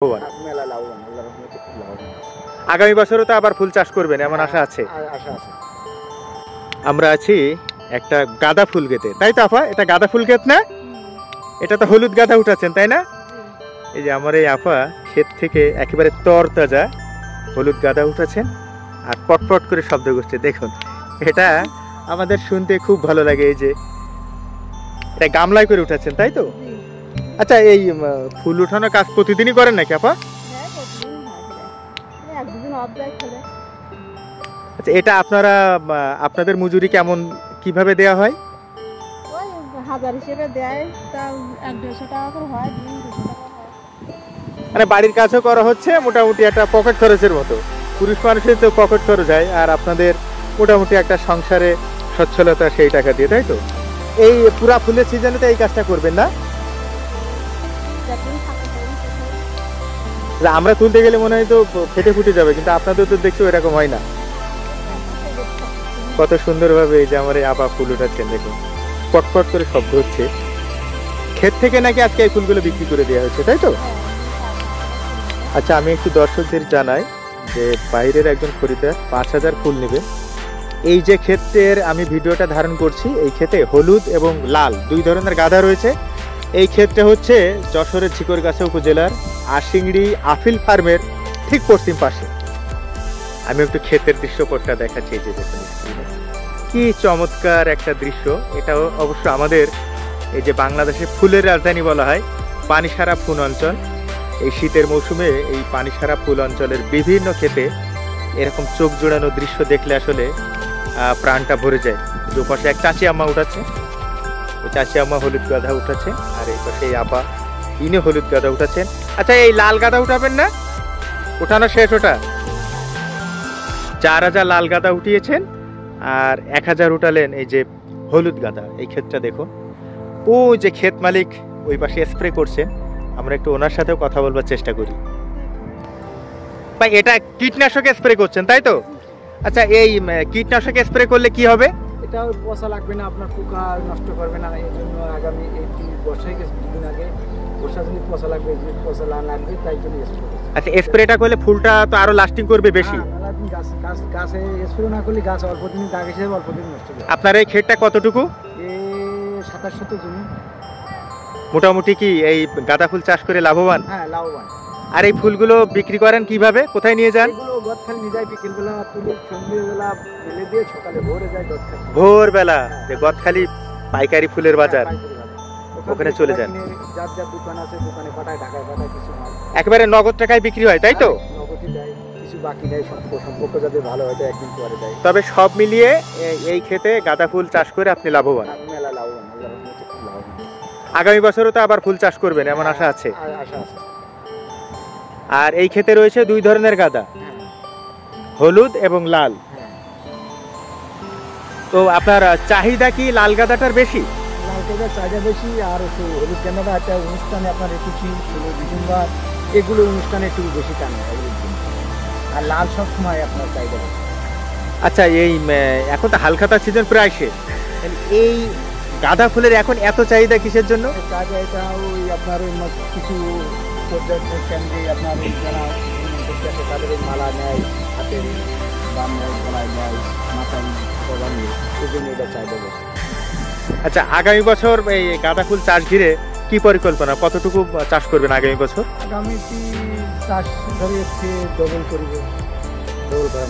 মেলা লাভবান, আল্লাহর রহমতে খুব লাভবান। আগামী বছরও তো আবার ফুল চাষ করবেন এমন আশা আছে? আশা আছে। আমরা আছি একটা গাঁদা ফুল ক্ষেতে, তাই তো আপা? এটা গাঁদা ফুল ক্ষেত না? এটা তো হলুদ গাঁদা উঠাচ্ছেন তাই না? এই যে আমার এই আপা ক্ষেত থেকে একেবারে তরতাজা হলুদ গাঁদা উঠাচ্ছেন আর পটপট করে শব্দ করছে। দেখুন, এটা আমাদের শুনতে খুব ভালো লাগে। এই যে এটা গামলায় করে উঠাচ্ছেন তাই তো? আচ্ছা, এই ফুল উঠানোর কাজ প্রতিদিনই করেন নাকি আপা? আচ্ছা, এটা আপনারা আপনাদের মজুরি কেমন, কিভাবে দেয়া হয়? হাজার হিসেবে দেয়, তা 100-150 টাকা করে হয়, 200 টাকা হয়। মানে বাড়ির কাছেও করা হচ্ছে, মোটামুটি একটা পকেট খরচের মতো। পুরুষ মানুষের তো পকেট খরচ হয়, আর আপনাদের মোটামুটি একটা সংসারে সচ্ছলতা সেই টাকা দিয়ে, তাই তো? এই পুরা ফুলের সিজনে তো এই কাজটা করবেন না? আমরা তুলতে গেলে মনে হয় তো ফেটে ফুটে যাবে, কিন্তু আপনাদের তো দেখছি এরকম হয় না। কত সুন্দরভাবে এই যে আমার এই আপা ফুল উঠাচ্ছেন, দেখুন পটপট করে শব্দ হচ্ছে। ক্ষেত থেকে নাকি আজকে এই ফুলগুলো বিক্রি করে দেওয়া হচ্ছে, তাই তো? আচ্ছা, আমি একটু দর্শকদের জানাই যে বাইরের একজন খরিদ্দার 5000 ফুল নেবে। এই যে ক্ষেতের আমি ভিডিওটা ধারণ করছি, এই ক্ষেতে হলুদ এবং লাল দুই ধরনের গাঁদা রয়েছে। এই ক্ষেতটা হচ্ছে যশোরের ঝিকরগাছা উপজেলার আশিংড়ি আফিল ফার্মের ঠিক পশ্চিম পাশে। আমি একটু ক্ষেতের দৃশ্যপটটা দেখাচ্ছি। এই যে দেখুন, কি চমৎকার একটা দৃশ্য। এটাও অবশ্য আমাদের এই যে বাংলাদেশে ফুলের রাজধানী বলা হয় পানিসারা ফুল অঞ্চল। এই শীতের মৌসুমে এই পানিসারা ফুল অঞ্চলের বিভিন্ন ক্ষেতে এরকম চোখ জোড়ানো দৃশ্য দেখলে আসলে প্রাণটা ভরে যায়। যে পাশে এক চাচি আম্মা উঠাচ্ছে, ওই চাচি আম্মা হলুদ গাঁদা উঠাচ্ছে, আর এই পাশে এই আপা ইনি হলুদ গাঁদা উঠাচ্ছেন। আচ্ছা, এই লাল গাঁদা উঠাবেন না? উঠানো শেষ? ওটা 4000 লাল গাঁদা উঠিয়েছেন আর 1000 উঠালেন এই যে হলুদ গাঁদা। এই ক্ষেতটা দেখুন, ও যে ক্ষেত মালিক ওই পাশে স্প্রে করছেন, আমরা একটু ওনার সাথেও কথা বলবার চেষ্টা করি। ভাই, এটা কীটনাশক স্প্রে করছেন তাই তো? আচ্ছা, এই কীটনাশক স্প্রে করলে কি হবে? এটা পচা লাগবে না, আপনার পোকা নষ্ট করবে না। এই জন্য আগামী এই বর্ষায় গেছে দুদিন আগে, বর্ষা যদি পচা লাগবে, যে পচা লাগবে তাই জন্য স্প্রে। আচ্ছা, স্প্রেটা করলে ফুলটা তো আরো লাস্টিং করবে বেশি। গাছে স্প্রে না করলে গাছ অল্প দিন দাগ হিসেবে অল্প দিন নষ্ট হবে। আপনার এই ক্ষেতটা কতটুকু? 27 জমি। মোটামুটি কি এই গাঁদা ফুল চাষ করে লাভবান? হ্যাঁ, লাভবান। আর এই ফুলগুলো বিক্রি করেন কিভাবে, কোথায় নিয়ে যান? এগুলো গদখালি নিয়ে যায়, বিকেলবেলা তুলি, সন্ধ্যেবেলা ফেলে দিয়ে সকালে ভোরে যায় গদখালি। ভোরবেলা যে গদখালি পাইকারি ফুলের বাজার, ওখানে চলে যান। যার যার দোকান আছে, দোকানে পাঠায়, ঢাকায় পাঠায় কিছু মাল। একেবারে নগদ টাকায় বিক্রি হয় তাই তো? নগদই দেয়, কিছু বাকি দেয়, সম্পর্ক যাদের ভালো হয় একদিন পরে দেয়। তবে সব মিলিয়ে এই ক্ষেতে গাঁদা ফুল চাষ করে আপনি লাভবান? মেলা লাভবান, আল্লাহর রহমতে খুব লাভবান। আগামী বছরও তো আবার ফুল চাষ করবেন এমন আশা আছে? আশা আছে। আর এই ক্ষেতে রয়েছে দুই ধরনের গাঁদা, হলুদ এবং লাল। তো আপনার চাহিদা কি লাল গাঁদাটার বেশি? লাল গাঁদার চাহিদা বেশি, আর হলুদ গাঁদাটা একটা অনুষ্ঠানে আপনার একুশি 16 ডিসেম্বর এগুলো অনুষ্ঠানে একটু বেশি টান হয়, আর লাল সব সময় আপনার চাহিদা বেশি। আচ্ছা, এই এখন তো হালখাতা সিজন প্রায় শেষ, এই গাঁদা ফুলের এখন এত চাহিদা কিসের জন্য? চাহিদা এটা ওই আপনার কিছু পর্যটক কেন্দ্রে আপনার যারা আসে তাদের মালা নেয়, হাতের দাম নেয়, গলায় নেয়, মাথায় প্রদান নেয়, এই জন্য এটা চাহিদা বেশি। আচ্ছা, আগামী বছর এই গাঁদা ফুল চাষ ঘিরে কি পরিকল্পনা, কতটুকু চাষ করবেন আগামী বছর? আগামী চাষ ধরে ডবল করবে, ডবল করা